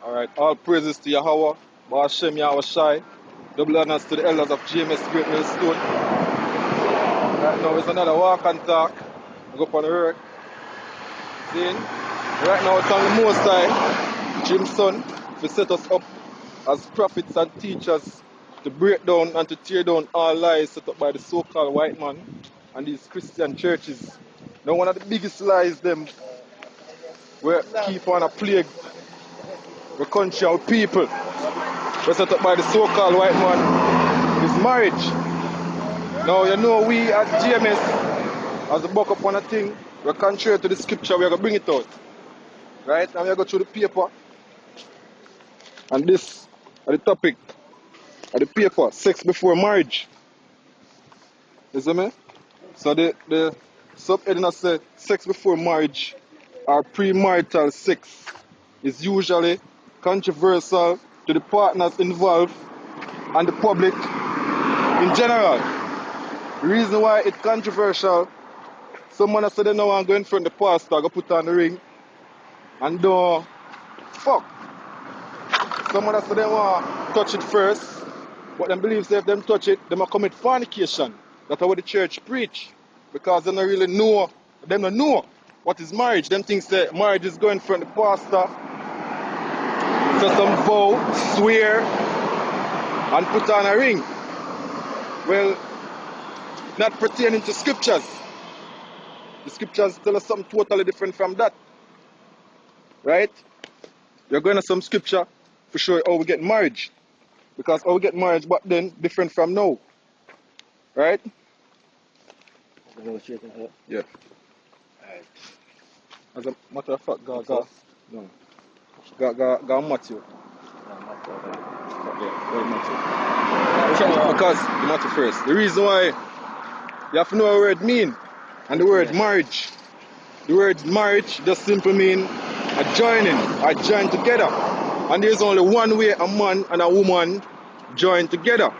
Alright, all praises to Yahweh, Ba'ashem Yahweh Shai. Double honors to the elders of GMS Great Millstone. Right now is another walk and talk. I go up on the work. Seeing? Right now it's on the Most High, Jim's son, to set us up as prophets and teachers to break down and to tear down all lies set up by the so-called white man and these Christian churches. Now one of the biggest lies them we keep on a plague the country and people were set up by the so-called white man is marriage. Now you know we at GMS, as a buck up on a thing, we're contrary to the scripture, we're going to bring it out. Right? And we're going to go through the paper. And this is the topic of the paper, sex before marriage. You see me? So the subheading says sex before marriage or premarital sex is usually controversial to the partners involved and the public in general. The reason why it's controversial, someone said they know I'm going in front of the pastor, go put on the ring and don't fuck. Someone said they want to touch it first, but them believe that if them touch it, they might commit fornication. That's what the church preach. Because they don't really know, they don't know what is marriage. Them think that marriage is going in front of the pastor, so some vow, swear, and put on a ring. Well, not pertaining to scriptures. The scriptures tell us something totally different from that. Right? You're going to some scripture for sure how we get marriage. Because how we get marriage back then different from now. Right? Yeah. Right. As a matter of fact, go Matthew. Because the matter first. The reason why you have to know what the word mean. And the word marriage. The word marriage just simply mean a joining, a join together. And there's only one way a man and a woman join together.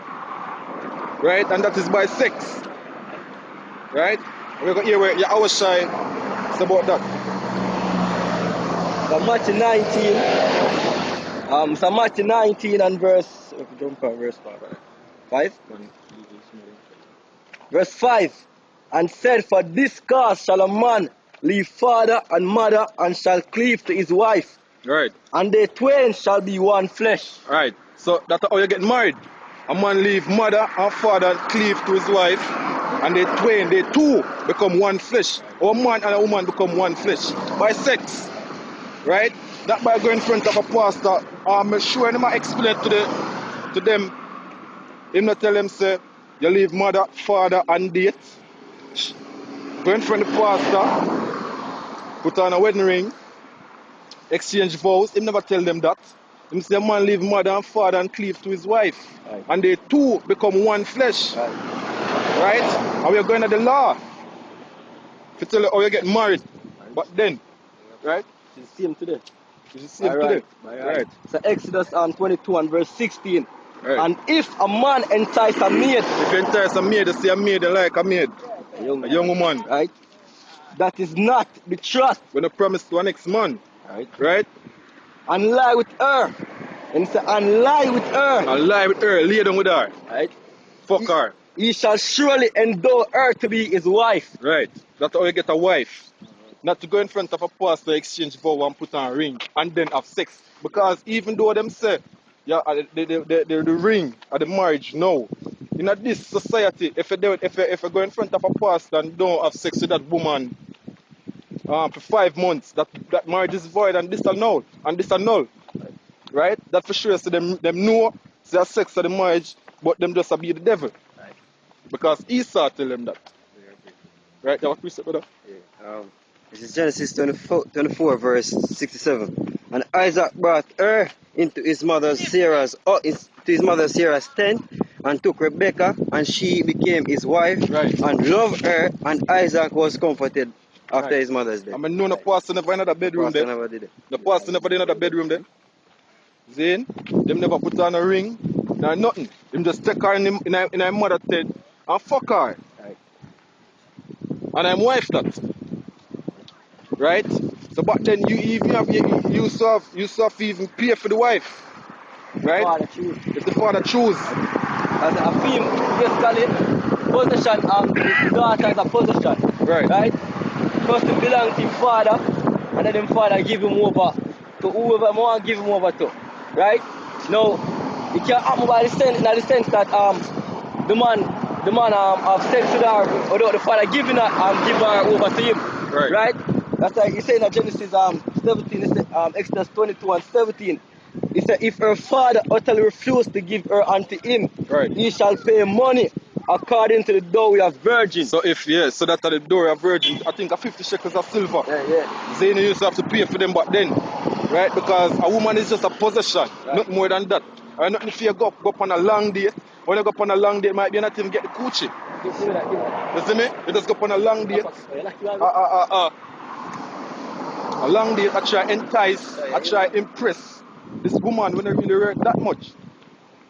Right? And that is by sex. Right? We're going to hear where Yahweh Shai is about that. So Matthew 19. So Matthew 19 and verse, jump on verse 5. Verse 5. And said, for this cause shall a man leave father and mother and shall cleave to his wife. Right. And they twain shall be one flesh. Right. So that's how you get married. A man leave mother and father and cleave to his wife. And they twain, they two become one flesh. Or a man and a woman become one flesh. By sex. Right? That by going in front of a pastor, I'm sure they might explain to them. Him not tell them say, you leave mother, father and date. Go in front of the pastor, put on a wedding ring, exchange vows. Him never tell them that. Him say a man leave mother and father and cleave to his wife. Right. And they two become one flesh. Right? And we are going to the law to tell you how you get married. Right. But then, right? It's the same today. It's the same today. Right. So Exodus 22 and verse 16. Right. And if a man entice a maid. If you entice a maid, you say a maid, you like a maid. A young woman. Right? That is not betrothed. When you promise to an next man. Right? Right? And lie with her. And say, and lie with her. And lie with her, lay down with her. Right? Fuck her. He shall surely endow her to be his wife. Right. That's how you get a wife. Not to go in front of a pastor, exchange vow and put on a ring and then have sex. Because even though them say, yeah, the ring or the marriage, no. In this society, if you go in front of a pastor and don't have sex with that woman for 5 months, that marriage is void and this annul. And this annul. Right? That for sure. So them know they have sex of the marriage, but them just be the devil. Right. Because Esau tell them that. Right? That what we said, brother? Yeah. This is Genesis 24 verse 67. And Isaac brought her into his mother Sarah's tent and took Rebekah, and she became his wife. Right. And loved her, and Isaac was comforted after his mother's death. I mean, no pastor never in another bedroom there. The pastor never in another bedroom there. Zane, them never put on a ring, nor nothing. Them just take her in her mother tent and fuck her. Right. And I'm wife that. Right? So back then you even have you serve even pay for the wife. Right? Father choose. If the father choose. As a film, basically, possession, the daughter is a possession. Right. Right? First it belongs to him father, and then him father give him over to whoever he want to give him over to. Right? Now, it can happen by the sense, in the sense that the man have sex with her without the father giving her give her over to him. Right. That's like he said in Genesis 17, he said, Exodus 22 and 17. He said, if her father utterly refused to give her unto him, Right. he shall pay money according to the dowry of virgin. So if so that at the door of virgin, I think 50 shekels of silver. Yeah. Zane used to have to pay for them back then. Right? Because a woman is just a possession, not more than that. And nothing if you go up on a long date. When you go up on a long date, might be not even get the coochie. Give me that. You see me? You just go up on a long date. A long date, I try entice, I try impress this woman when I really work that much. You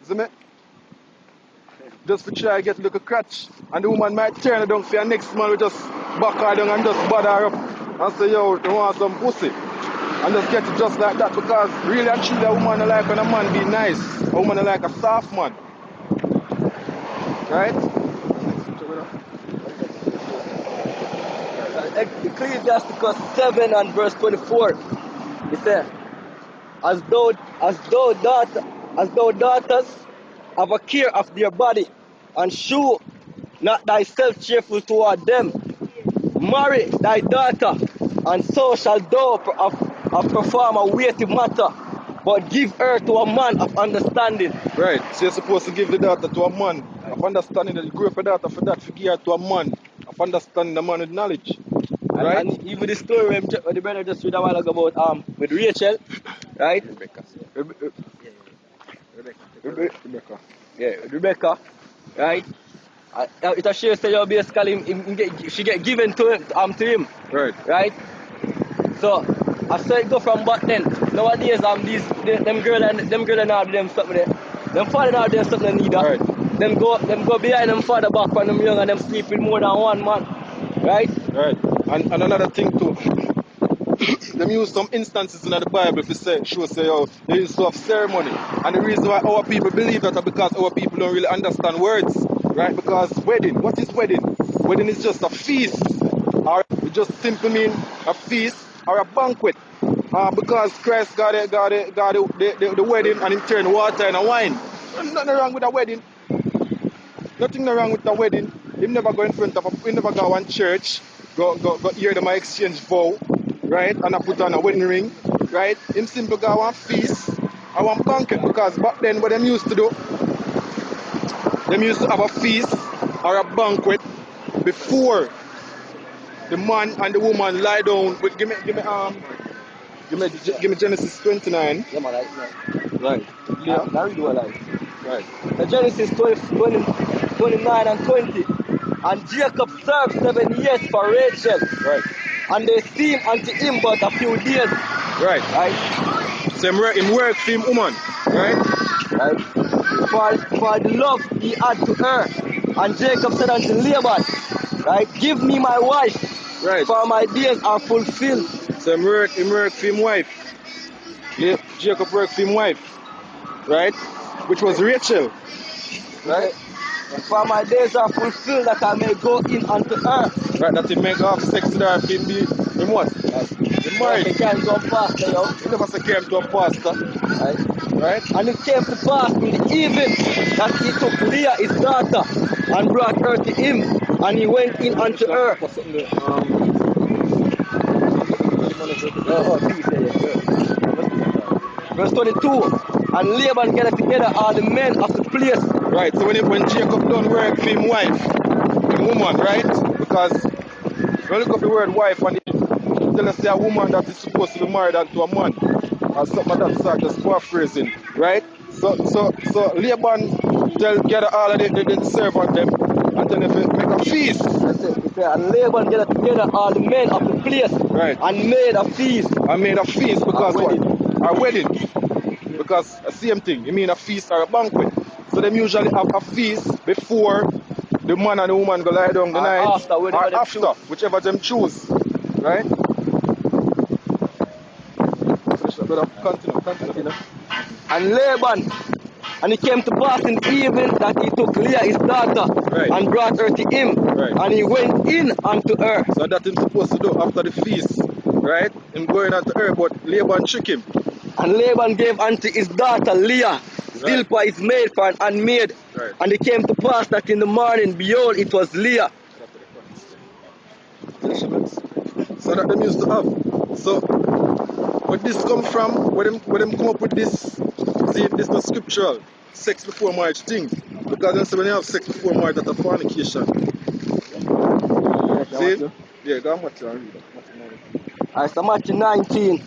see me? Just to try to get a little crutch. And the woman might turn her down for your next man will just back her down and just bother her up and say, yo, you want some pussy. And just get it just like that because really and truly a woman don't like when a man be nice. A woman don't like a soft man. Right? Ecclesiasticus 7 and verse 24. He said, as though daughters have a care of their body, and shew not thyself cheerful toward them. Marry thy daughter, and so shall thou perform a weighty matter, but give her to a man of understanding. Right. So you're supposed to give the daughter to a man of understanding that you grew up a daughter for that, to give her to a man of understanding the man with knowledge. Right? And even the story when the brother just read a while ago about with Rachel, right? Rebecca, right? It shows that you basically she get given to him. Right? So I saw it go from back then. Nowadays them girl and all them something there. Them father now them something neither. Right. Them go behind them father back when them young and them sleep with more than one man. Right? Right. And another thing too. Them use some instances in the Bible to say, oh, they used to have ceremony. And the reason why our people believe that is because our people don't really understand words. Right? Because wedding, what is wedding? Wedding is just a feast. Or it just simply mean a feast or a banquet. Because Christ got the wedding and in turn water and a wine. There's nothing wrong with a wedding. Nothing wrong with a wedding. He never go in front of he never go one church, go hear them exchange vow, right? And I put on a wedding ring, right? Him simply go one feast or one banquet because back then what them used to do, them used to have a feast or a banquet before the man and the woman lie down with give me Genesis 29. Yeah, man, Right. Yeah. Now we do a lie. Right. Genesis 29 and 20. And Jacob served 7 years for Rachel. Right. And they seemed unto him but a few days. Right. Right. So him work for him woman. Right. Right. For the love he had to her. And Jacob said unto Laban, right, give me my wife. Right. For my days are fulfilled. So him work for him wife. Jacob worked for him wife. Right? Which was Rachel. Right? For my days are fulfilled that I may go in unto her. Right, that he make have sex with her, him be him what? He married. He came to a pastor, yo. He never say came to a pastor. Right? And it came to pass in the evening that he took Leah his daughter and brought her to him, and he went in unto her. Verse 22. And Laban gathered together all the men of the place. Right, so when Jacob done work for him wife, the woman, right? Because when you look up the word wife and it tell us a woman that is supposed to be married to a man. Or something of that sort, just paraphrasing, right? So Laban gather all of the servant them and then they make a feast. That's it. And Laban gathered together all the men of the place. Right. And made a feast. And made a feast because what? Our wedding. Because the same thing, you mean a feast or a banquet. So them usually have a feast before the man and the woman go lie down the night. After, or after, whichever them choose. Right? brother, continue. And Laban, and it came to pass in the evening that he took Leah his daughter Right. and brought her to him, Right. and he went in unto her. So that him supposed to do after the feast, right? Him going unto her, but Laban trick him. And Laban gave unto his daughter Leah Zilpah his maid for an handmaid. Right. And it came to pass that in the morning, behold, it was Leah. So that them used to have. So where this come from, where them come up with this, see, this not scriptural, sex before marriage thing. Because they say when you have sex before marriage, that's a fornication. See? Yeah, go on, Matthew, and read it. I say Matthew 19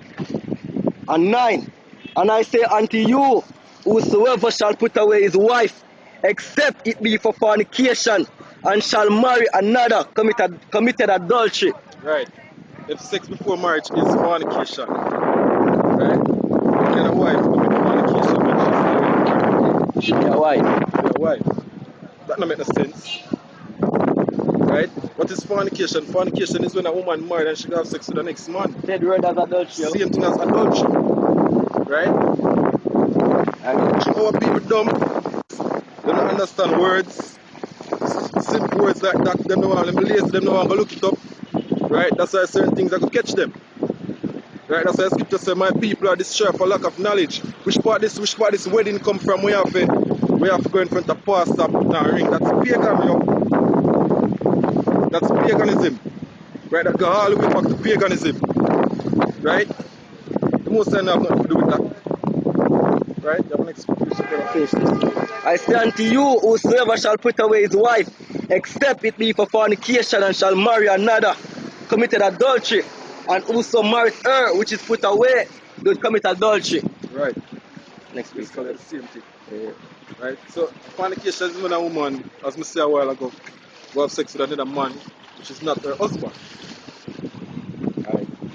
and 9. And I say unto you, whosoever shall put away his wife, except it be for fornication, and shall marry another, committed adultery. Right. If sex before marriage is fornication, right? How can a wife commit fornication when she's Your wife. your wife? That don't make no sense. Right? What is fornication? Fornication is when a woman married and she have sex with the next man. Said word as adultery. Same thing as adultery. Right? Our people dumb. They don't understand words. Simple words like that. Them don't want them lazy, them don't want to look it up. Right? That's why certain things I could catch them. Right? That's why the scripture says my people are destroyed for lack of knowledge. Which part this wedding come from? We have to go in front of pastor and ring. That's pagan, yo. That's paganism. Right? That go all the way back to paganism. Right? The most time have nothing to do with that. Right? You have an excuse. I say unto you, whosoever shall put away his wife, except it be for fornication, and shall marry another, committed adultery. And whoso married her, which is put away, does commit adultery. Right. Next It's week. called the same thing. Right? So fornication is when a woman, as I said a while ago, go have sex with another man, which is not her husband.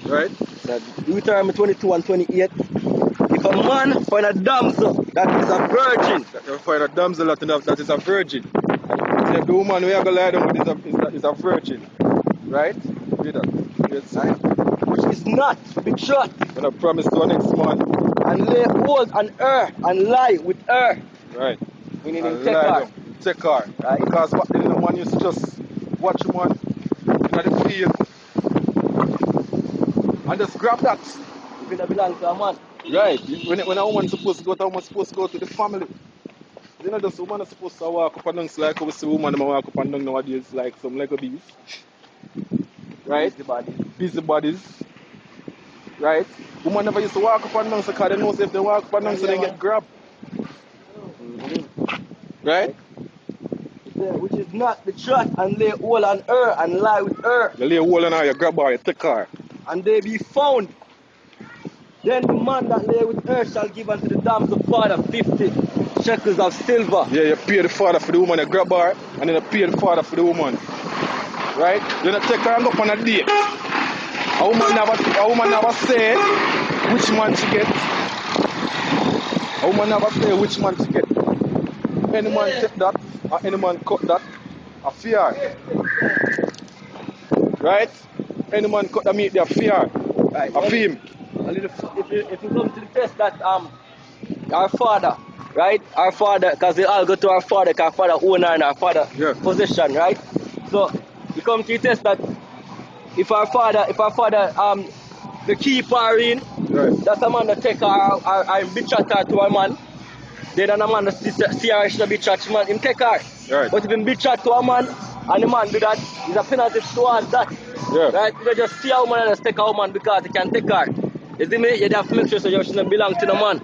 Right? So Deuteronomy 22 and 28. If a man find a damsel that is a virgin, That you find a damsel that is a virgin. So if the woman we are going to lie down with is a virgin. Right? Read that. Yes. which is not betrothed, When I promise to our next man. and lay hold on her and lie with her, Right. meaning And in take lie her. down. Take her. Right. Because what the little man used to just watch the man in the field and just grab that. If it belongs to a man. Right. When a woman supposed to go, a woman supposed to go to the family. You know, just woman is supposed to walk up and down like how we see woman walk up and down nowadays like some Lego bees. Right? Busy bodies. Right? Woman never used to walk up and down because they know if they walk up and down so they get grabbed. Right? Which is not betrothed, and lay hold on her and lie with her, You lay a hole in her, you grab her, you take her. and they be found. Then the man that lay with her shall give unto the damsel father 50 shekels of silver. Yeah, you pay the father for the woman, you grab her, and then you pay the father for the woman. Right? Then you take her and go up on a date. A woman never say which man she get. A woman never say which man she get. Any man take that, or any man cut that, a fear. Right? Any man cut the meat, they fear. Right. A fee. If you come to the test that our father, right? Our father, because they all go to our father, because our father own her and our father Yeah. possession, right? So you come to the test that if our father the keep her in, Right. that's a man that take her betrothed her to a man. Then a man that see her she be betrothed man, him take her. Right. But if him betrothed to a man and the man do that, it's a penalty towards that. Yeah. Right? You just see a woman and just take a woman because he can take her. You see me? You have to make sure so you shouldn't belong to the man.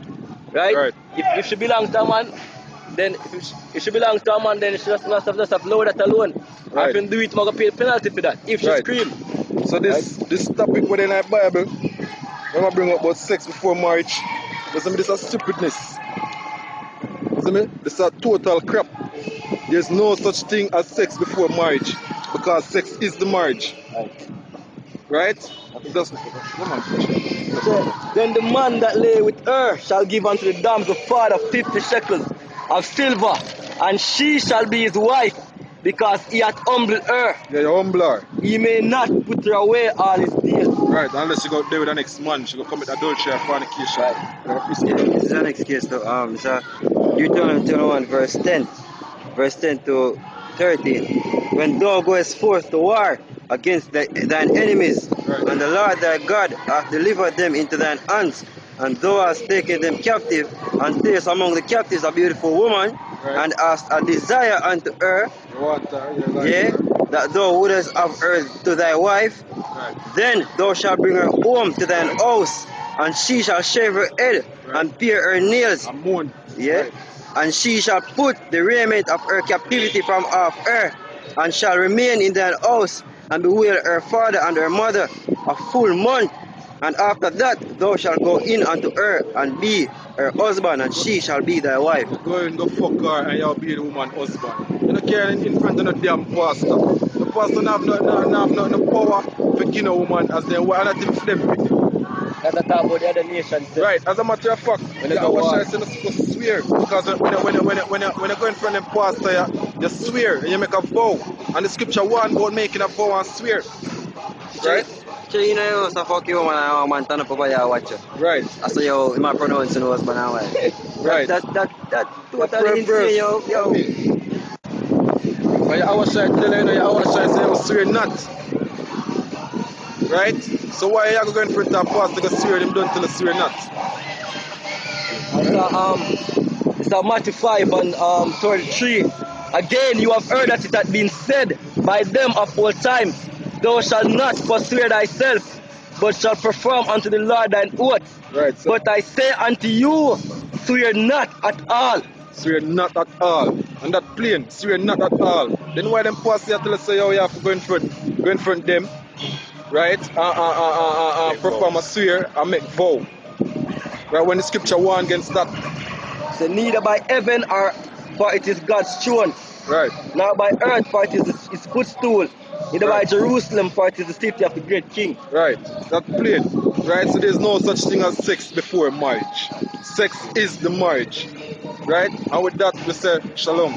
Right? Right. If she belongs to a man, then if she belongs to a man, then she just must have lower that alone. Right. If you do it, I'm gonna pay the penalty for that. If she Right. scream. So this topic within the Bible, when I bring up about sex before marriage, this is a stupidness. You see me? This is a total crap. There's no such thing as sex before marriage because sex is the marriage. Right? Just, Then the man that lay with her shall give unto the damsel father 50 shekels of silver, and she shall be his wife, because he hath humbled her. yeah, you humble her. He may not put her away all his days. Right, unless you go there with the next man, she go commit adultery or fornication. Right. Yeah, this is an excuse to so Deuteronomy 21 verse 10. Verse 10 to 13. When thou goest forth to war against thine enemies, Right. and the Lord thy God hath delivered them into thine hands, and thou hast taken them captive, and placed among the captives a beautiful woman, Right. and hast a desire unto her, You want her, you like yeah, her. that thou wouldest have her to thy wife, Right. then thou shalt bring her home to thine house, and she shall shave her head, Right. and pare her nails, A moon. yeah. Right. And she shall put the raiment of her captivity from off her, and shall remain in thine house, and bewail her father and her mother a full month. And after that thou shalt go in unto her, and be her husband, and she shall be thy wife. You go and go fuck her and you'll be the woman husband. You don't care in front of no damn pastor. The pastor don't have no power to give a woman as they want, not even for them pick. That's a talk about the other nations. Right, as a matter of fact, When they yeah, go what war. I say, you're supposed to swear. Because when you go in front of them pastor, you swear and you make a vow. And the scripture warn about making a vow and swear. Right? Che, you know, so fuck you, woman, and man, turn up over here, watch you. Right. I say, yo, you might pronounce your husband and wife. Right. That That's totally insane, yo. But I was trying to tell you, I was trying to say you swear not. Right? So why are you going for that pastor to swear them don't tell us swear not? It's Matthew 5 and 33. Again, you have heard that it had been said by them of old time, thou shalt not forswear thyself, but shalt perform unto the Lord thine oath. Right. So But I say unto you, swear not at all. swear not at all. And that plain, swear not at all. Then why them pastor tell us say, oh, you have to go in front them, right? Perform a swear and make vow. Right, when the scripture warn against that. So neither by heaven or for it is God's throne, Right. nor by earth for it is his footstool, neither by Right. Jerusalem for it is the city of the great king. Right. That plain. Right? So there's no such thing as sex before marriage. Sex is the marriage. Right? And with that we say shalom.